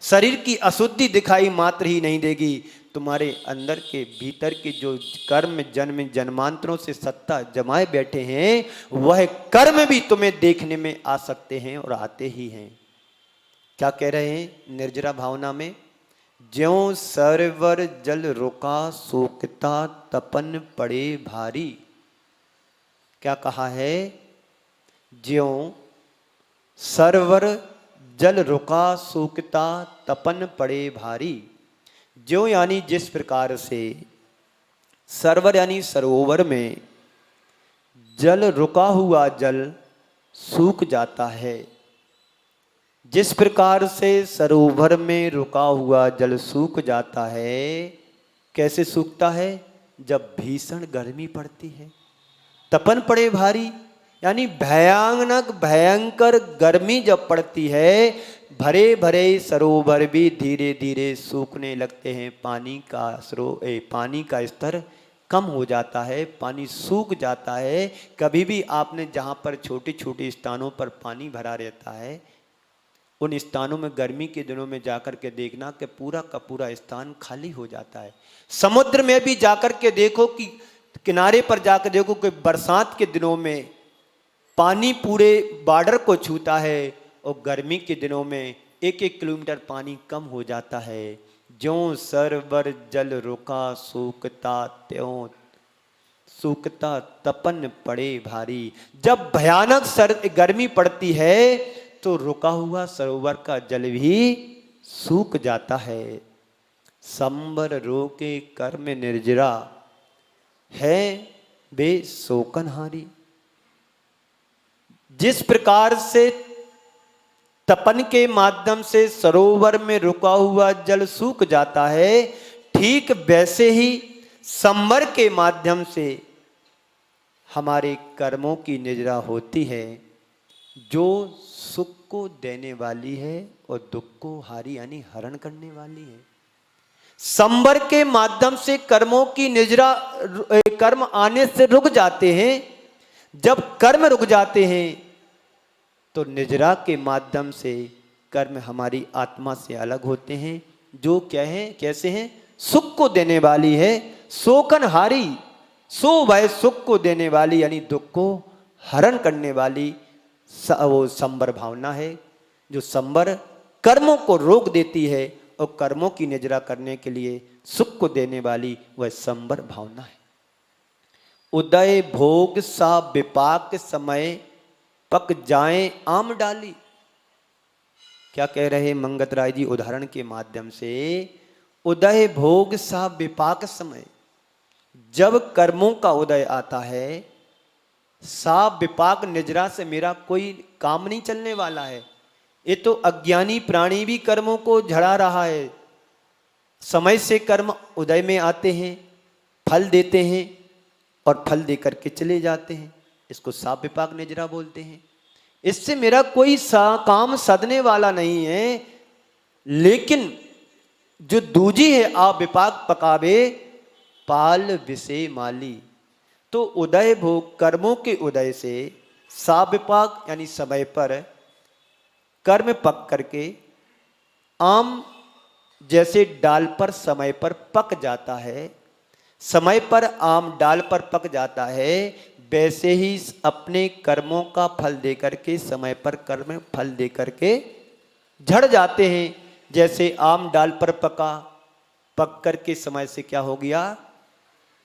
शरीर की अशुद्धि दिखाई मात्र ही नहीं देगी, तुम्हारे अंदर के भीतर के जो कर्म जन्म जन्मांतरों से सत्ता जमाए बैठे हैं, वह कर्म भी तुम्हें देखने में आ सकते हैं और आते ही हैं। क्या कह रहे हैं निर्जरा भावना में, ज्यों सरवर जल रुका सोकता तपन पड़े भारी। क्या कहा है, ज्यों सरवर जल रुका सूखता तपन पड़े भारी। ज्यों यानी जिस प्रकार से सरवर यानी सरोवर में जल रुका हुआ जल सूख जाता है, जिस प्रकार से सरोवर में रुका हुआ जल सूख जाता है। कैसे सूखता है, जब भीषण गर्मी पड़ती है। तपन पड़े भारी यानी भयानक भयंकर गर्मी जब पड़ती है, भरे भरे सरोवर भी धीरे धीरे सूखने लगते हैं। पानी का स्तर कम हो जाता है, पानी सूख जाता है। कभी भी आपने जहाँ पर छोटे छोटे स्थानों पर पानी भरा रहता है, उन स्थानों में गर्मी के दिनों में जाकर के देखना कि पूरा का पूरा स्थान खाली हो जाता है। समुद्र में भी जाकर के देखो कि किनारे पर जाकर देखो कि बरसात के दिनों में पानी पूरे बॉर्डर को छूता है और गर्मी के दिनों में 1-1 किलोमीटर पानी कम हो जाता है। ज्यों सरवर जल रुका सूखता त्यों सूखता तपन पड़े भारी। जब भयानक गर्मी पड़ती है तो रुका हुआ सरोवर का जल भी सूख जाता है। संबर रोके कर्म निर्जरा है बे शोकनहारी। जिस प्रकार से तपन के माध्यम से सरोवर में रुका हुआ जल सूख जाता है, ठीक वैसे ही संवर के माध्यम से हमारे कर्मों की निजरा होती है, जो सुख को देने वाली है और दुख को हारी यानी हरण करने वाली है। संवर के माध्यम से कर्मों की निजरा, कर्म आने से रुक जाते हैं। जब कर्म रुक जाते हैं तो निजरा के माध्यम से कर्म हमारी आत्मा से अलग होते हैं, जो क्या है, कैसे हैं, सुख को देने वाली है। शोकनहारी, सो वह सुख को देने वाली यानी दुख को हरण करने वाली वो संबर भावना है, जो संबर कर्मों को रोक देती है और कर्मों की निजरा करने के लिए सुख को देने वाली वह संबर भावना है। उदय भोग सा विपाक समय पक जाए आम डाली। क्या कह रहे मंगत राय जी उदाहरण के माध्यम से, उदय भोग सा विपाक समय, जब कर्मों का उदय आता है, सा विपाक निजरा से मेरा कोई काम नहीं चलने वाला है। ये तो अज्ञानी प्राणी भी कर्मों को झड़ा रहा है। समय से कर्म उदय में आते हैं, फल देते हैं और फल देकर के चले जाते हैं, इसको साप विपाक निजरा बोलते हैं। इससे मेरा कोई काम सदने वाला नहीं है। लेकिन जो दूजी है, आप विपाक पकावे पाल विषे माली, तो उदय भोग कर्मों के उदय से साप विपाक यानी समय पर कर्म पक करके आम जैसे डाल पर समय पर पक जाता है, समय पर आम डाल पर पक जाता है, वैसे ही अपने कर्मों का फल देकर के समय पर कर्म फल देकर के झड़ जाते हैं। जैसे आम डाल पर पका, पक करके समय से क्या हो गया,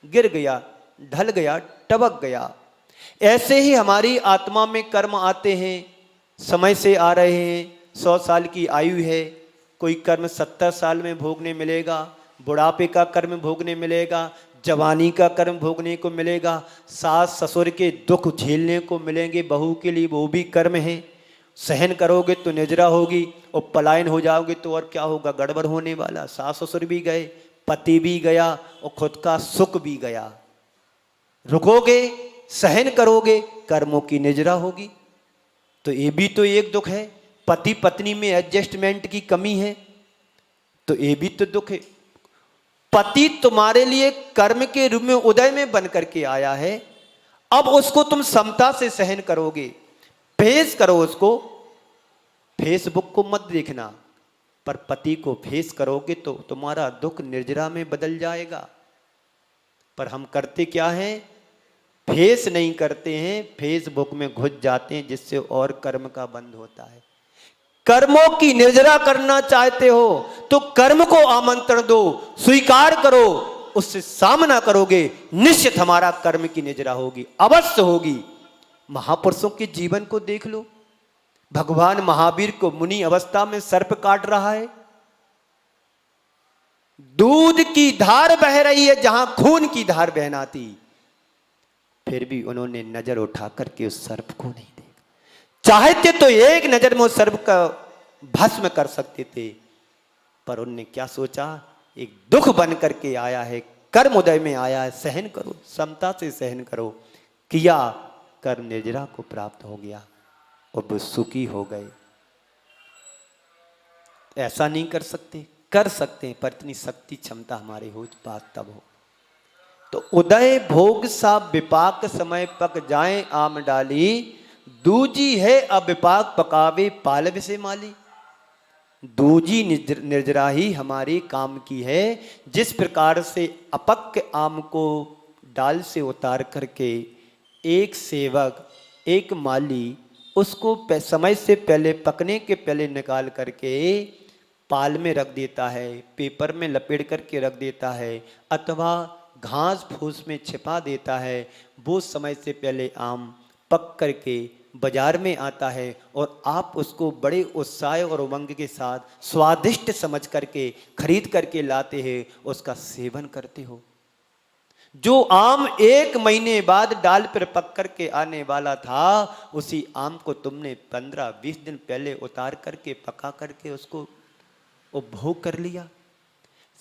गिर गया, ढल गया, टपक गया। ऐसे ही हमारी आत्मा में कर्म आते हैं, समय से आ रहे हैं। 100 साल की आयु है, कोई कर्म 70 साल में भोगने मिलेगा, बुढ़ापे का कर्म भोगने मिलेगा, जवानी का कर्म भोगने को मिलेगा, सास ससुर के दुख झेलने को मिलेंगे, बहू के लिए वो भी कर्म है। सहन करोगे तो निजरा होगी, और पलायन हो जाओगे तो और क्या होगा, गड़बड़ होने वाला। सास ससुर भी गए, पति भी गया और खुद का सुख भी गया। रुकोगे, सहन करोगे, कर्मों की निजरा होगी। तो ये भी तो एक दुख है। पति पत्नी में एडजस्टमेंट की कमी है, तो ये भी तो दुख है। पति तुम्हारे लिए कर्म के रूप में उदय में बन करके आया है, अब उसको तुम समता से सहन करोगे, फेस करो उसको। फेसबुक को मत देखना, पर पति को फेस करोगे तो तुम्हारा दुख निर्जरा में बदल जाएगा। पर हम करते क्या हैं, फेस नहीं करते हैं, फेसबुक में घुस जाते हैं, जिससे और कर्म का बंद होता है। कर्मों की निर्जरा करना चाहते हो तो कर्म को आमंत्रण दो, स्वीकार करो, उससे सामना करोगे, निश्चित हमारा कर्म की निजरा होगी, अवश्य होगी। महापुरुषों के जीवन को देख लो। भगवान महावीर को मुनि अवस्था में सर्प काट रहा है, दूध की धार बह रही है जहां खून की धार बहना थी, फिर भी उन्होंने नजर उठा करके उस सर्प को नहीं देखा। चाहते तो एक नजर में उस सर्प का भस्म कर सकते थे, पर उन्होंने क्या सोचा, एक दुख बन करके आया है, कर्म उदय में आया है, सहन करो, समता से सहन करो। किया, कर्म निर्जरा को प्राप्त हो गया और वो सुखी हो गए। ऐसा नहीं कर सकते, कर सकते हैं, पर इतनी शक्ति क्षमता हमारे हो बात तब हो। तो उदय भोग सा विपाक समय पक जाए आम डाली, दूजी है अब विपाक पकावे पाल विषे माली। दूजी निर्जरा ही हमारे काम की है। जिस प्रकार से अपक्व आम को डाल से उतार करके एक सेवक, एक माली उसको समय से पहले, पकने के पहले निकाल करके पाल में रख देता है, पेपर में लपेट करके रख देता है, अथवा घास फूस में छिपा देता है, वो समय से पहले आम पक करके बाजार में आता है और आप उसको बड़े उत्साह और उमंग के साथ स्वादिष्ट समझ करके खरीद करके लाते हैं, उसका सेवन करते हो। जो आम 1 महीने बाद डाल पर पक करके आने वाला था, उसी आम को तुमने 15-20 दिन पहले उतार करके पका करके उसको उपभोग कर लिया।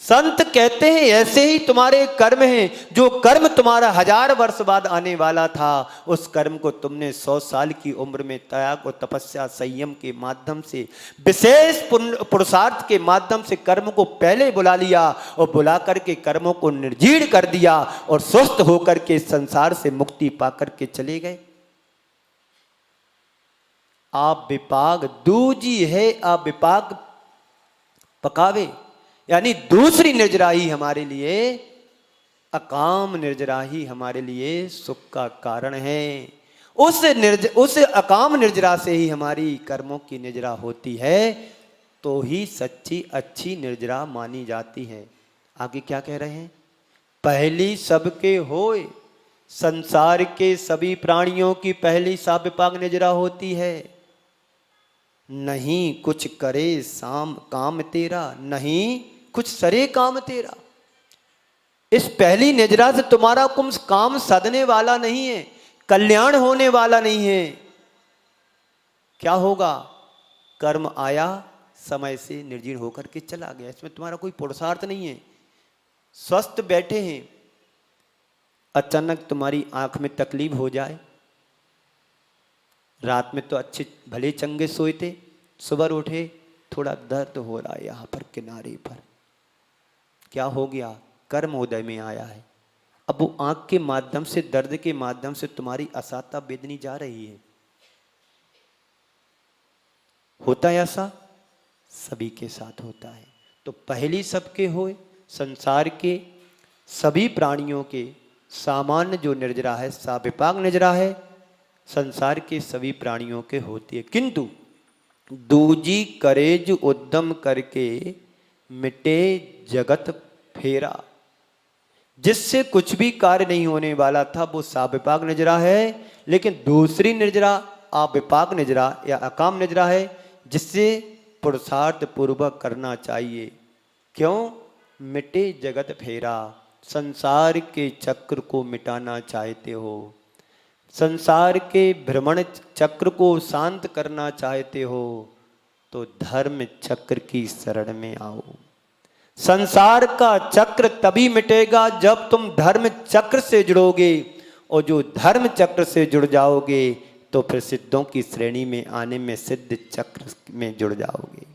संत कहते हैं ऐसे ही तुम्हारे कर्म हैं। जो कर्म तुम्हारा 1000 वर्ष बाद आने वाला था, उस कर्म को तुमने 100 साल की उम्र में त्याग और तपस्या संयम के माध्यम से, विशेष पुरुषार्थ के माध्यम से कर्म को पहले बुला लिया और बुला करके कर्मों को निर्जीर्ण कर दिया और स्वस्थ होकर के संसार से मुक्ति पाकर के चले गए। आप विपाक दूजी है, आप विपाक पकावे, यानी दूसरी निर्जरा ही हमारे लिए, अकाम निर्जरा ही हमारे लिए सुख का कारण है। उस अकाम निर्जरा से ही हमारी कर्मों की निर्जरा होती है, तो ही सच्ची अच्छी निर्जरा मानी जाती है। आगे क्या कह रहे हैं, पहली सबके होए, संसार के सभी प्राणियों की पहली सा विपाक निर्जरा होती है। नहीं कुछ करे साम काम तेरा, नहीं कुछ सरे काम तेरा। इस पहली निजरा से तुम्हारा कुछ काम सधने वाला नहीं है, कल्याण होने वाला नहीं है। क्या होगा? कर्म आया, समय से निर्जीर्ण होकर के चला गया। इसमें तुम्हारा कोई पुरुषार्थ नहीं है। स्वस्थ बैठे हैं, अचानक तुम्हारी आंख में तकलीफ हो जाए, रात में तो अच्छे भले चंगे सोए थे, सुबह उठे थोड़ा दर्द हो रहा है यहाँ पर किनारे पर, क्या हो गया? कर्म उदय में आया है। अब वो आंख के माध्यम से, दर्द के माध्यम से तुम्हारी असाता वेदनी जा रही है। होता है ऐसा, सभी के साथ होता है। तो पहली सबके होए, संसार के सभी प्राणियों के सामान्य जो निर्जरा है, साविपाक निर्जरा है, संसार के सभी प्राणियों के होती है। किंतु दूजी करेज उद्यम करके मिटे जगत फेरा, जिससे कुछ भी कार्य नहीं होने वाला था वो साविपाक निर्जरा है। लेकिन दूसरी निर्जरा अविपाक निर्जरा या अकाम निर्जरा है, जिससे पुरुषार्थ पूर्वक करना चाहिए। क्यों? मिटे जगत फेरा, संसार के चक्र को मिटाना चाहते हो, संसार के भ्रमण चक्र को शांत करना चाहते हो, तो धर्म चक्र की शरण में आओ। संसार का चक्र तभी मिटेगा जब तुम धर्म चक्र से जुड़ोगे, और जो धर्म चक्र से जुड़ जाओगे तो फिर सिद्धों की श्रेणी में आने में सिद्ध चक्र में जुड़ जाओगे।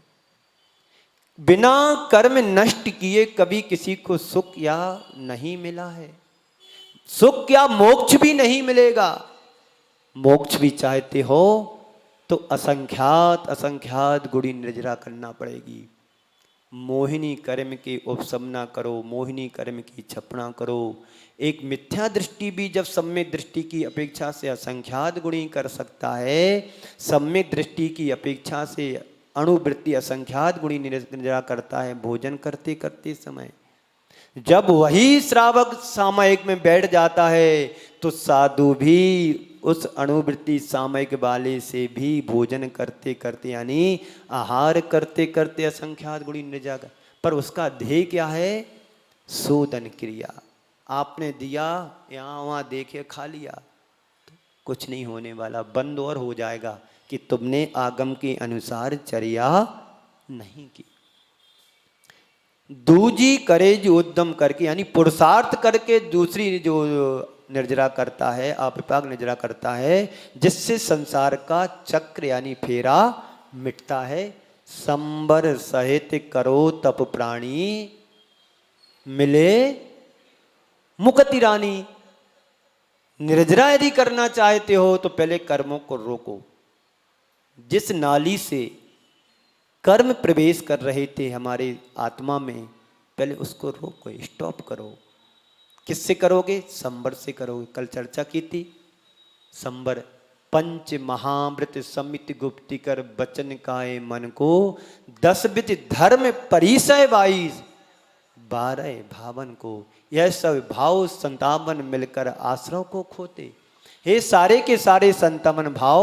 बिना कर्म नष्ट किए कभी किसी को सुख या नहीं मिला है, सुख या मोक्ष भी नहीं मिलेगा। मोक्ष भी चाहते हो तो असंख्यात असंख्यात गुणी निर्जरा करना पड़ेगी। मोहिनी कर्म की उपशमना करो, मोहिनी कर्म की छपना करो। एक मिथ्या दृष्टि भी जब सम्यक दृष्टि की अपेक्षा से असंख्यात गुणी कर सकता है, सम्यक दृष्टि की अपेक्षा से अणुवृत्ति असंख्यात गुणी निर्जरा करता है भोजन करते करते समय। जब वही श्रावक सामयिक में बैठ जाता है तो साधु भी उस अणुवृत्ति सामयिक वाले से भी भोजन करते करते, यानी आहार करते करते असंख्यात गुणी निर्जरा कर, पर उसका ध्येय क्या है? शोधन क्रिया। आपने दिया, यहाँ वहाँ देखे खा लिया, तो कुछ नहीं होने वाला, बंद और हो जाएगा कि तुमने आगम के अनुसार चर्या नहीं की। दूजी करेज उद्यम करके, यानी पुरुषार्थ करके दूसरी जो निर्जरा करता है, अविपाक निर्जरा करता है, जिससे संसार का चक्र यानी फेरा मिटता है। संबर सहित करो तप प्राणी, मिले मुक्ति रानी। निर्जरा यदि करना चाहते हो तो पहले कर्मों को रोको। जिस नाली से कर्म प्रवेश कर रहे थे हमारे आत्मा में, पहले उसको रोको, स्टॉप करो। किससे करोगे? संबर से करोगे। कल चर्चा की थी, संबर पंच महामृत समित गुप्ति कर बचन काए मन को, 10 विध धर्म परिसय 22 12 भावन को। यह सब भाव संतावन मिलकर आश्रव को खोते। हे सारे के सारे संतावन भाव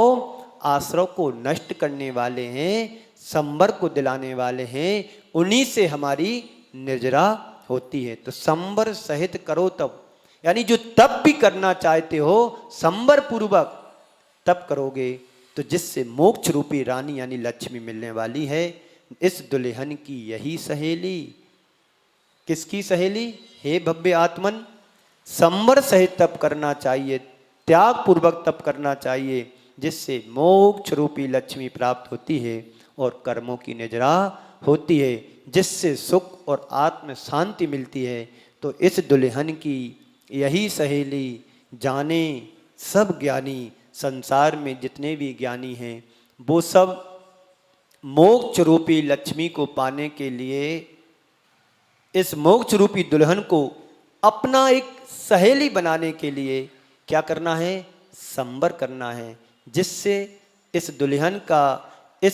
आश्रव को नष्ट करने वाले हैं, संबर को दिलाने वाले हैं, उन्हीं से हमारी निर्जरा होती है। तो संबर सहित करो तब, यानी जो तप भी करना चाहते हो संबर पूर्वक तप करोगे तो जिससे मोक्ष रूपी रानी यानी लक्ष्मी मिलने वाली है। इस दुल्हन की यही सहेली। किसकी सहेली? हे भव्य आत्मन, संबर सहित तप करना चाहिए, त्याग पूर्वक तप करना चाहिए, जिससे मोक्ष रूपी लक्ष्मी प्राप्त होती है और कर्मों की निर्जरा होती है, जिससे सुख और आत्म शांति मिलती है। तो इस दुल्हन की यही सहेली जाने सब ज्ञानी। संसार में जितने भी ज्ञानी हैं वो सब मोक्ष रूपी लक्ष्मी को पाने के लिए इस मोक्ष रूपी दुल्हन को अपना एक सहेली बनाने के लिए क्या करना है? संबर करना है, जिससे इस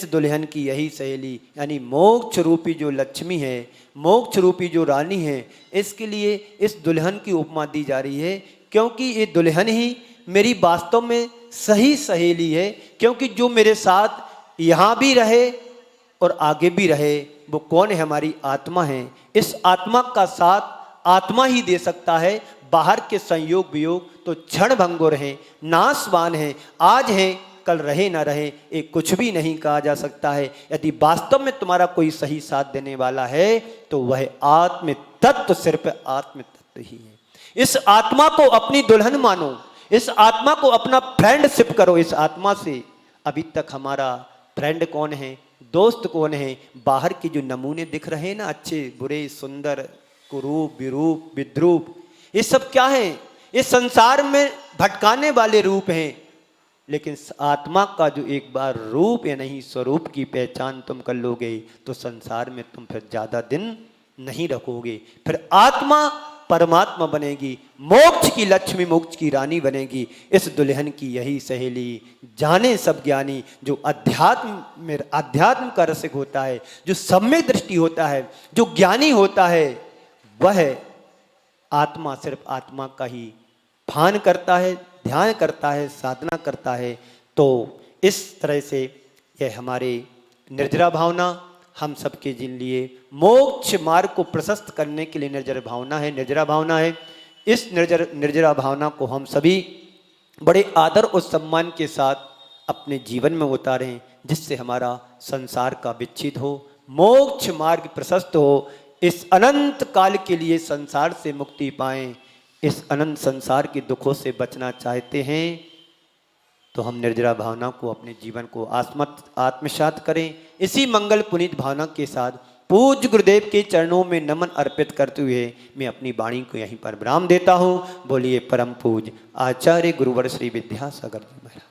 दुल्हन की यही सहेली यानी मोक्ष रूपी जो लक्ष्मी है, मोक्ष रूपी जो रानी है, इसके लिए इस दुल्हन की उपमा दी जा रही है। क्योंकि ये दुल्हन ही मेरी वास्तव में सही सहेली है, क्योंकि जो मेरे साथ यहाँ भी रहे और आगे भी रहे, वो कौन है? हमारी आत्मा है। इस आत्मा का साथ आत्मा ही दे सकता है। बाहर के संयोग वियोग तो क्षण भंगुर हैं, नाशवान हैं, आज हैं कल रहे ना रहे, एक कुछ भी नहीं कहा जा सकता है। यदि वास्तव में तुम्हारा कोई सही साथ देने वाला है तो वह आत्म तत्व, सिर्फ आत्म तत्व ही है। इस आत्मा को अपनी दुल्हन मानो, इस आत्मा को अपना फ्रेंडशिप करो इस आत्मा से। अभी तक हमारा फ्रेंड कौन है, दोस्त कौन है? बाहर के जो नमूने दिख रहे हैं ना, अच्छे बुरे सुंदर, कुरूप विरूप विद्रूप, ये सब क्या है? ये संसार में भटकाने वाले रूप हैं। लेकिन आत्मा का जो एक बार रूप या नहीं स्वरूप की पहचान तुम कर लोगे तो संसार में तुम फिर ज्यादा दिन नहीं रखोगे। फिर आत्मा परमात्मा बनेगी, मोक्ष की लक्ष्मी, मोक्ष की रानी बनेगी। इस दुल्हन की यही सहेली जाने सब ज्ञानी। जो अध्यात्म का रसिक होता है, जो सम्यक दृष्टि होता है, जो ज्ञानी होता है, वह आत्मा सिर्फ आत्मा का ही भान करता है, ध्यान करता है, साधना करता है। तो इस तरह से यह हमारे निर्जरा भावना हम सबके जिन लिए मोक्ष मार्ग को प्रशस्त करने के लिए निर्जरा भावना है। इस निर्जरा भावना को हम सभी बड़े आदर और सम्मान के साथ अपने जीवन में उतारें, जिससे हमारा संसार का विच्छेद हो, मोक्ष मार्ग प्रशस्त हो, इस अनंत काल के लिए संसार से मुक्ति पाएं। इस अनंत संसार के दुखों से बचना चाहते हैं तो हम निर्जरा भावना को अपने जीवन को आत्मसात करें। इसी मंगल पुनीत भावना के साथ पूज्य गुरुदेव के चरणों में नमन अर्पित करते हुए मैं अपनी वाणी को यहीं पर विराम देता हूँ। बोलिए परम पूज्य आचार्य गुरुवर श्री विद्यासागर जी महाराज।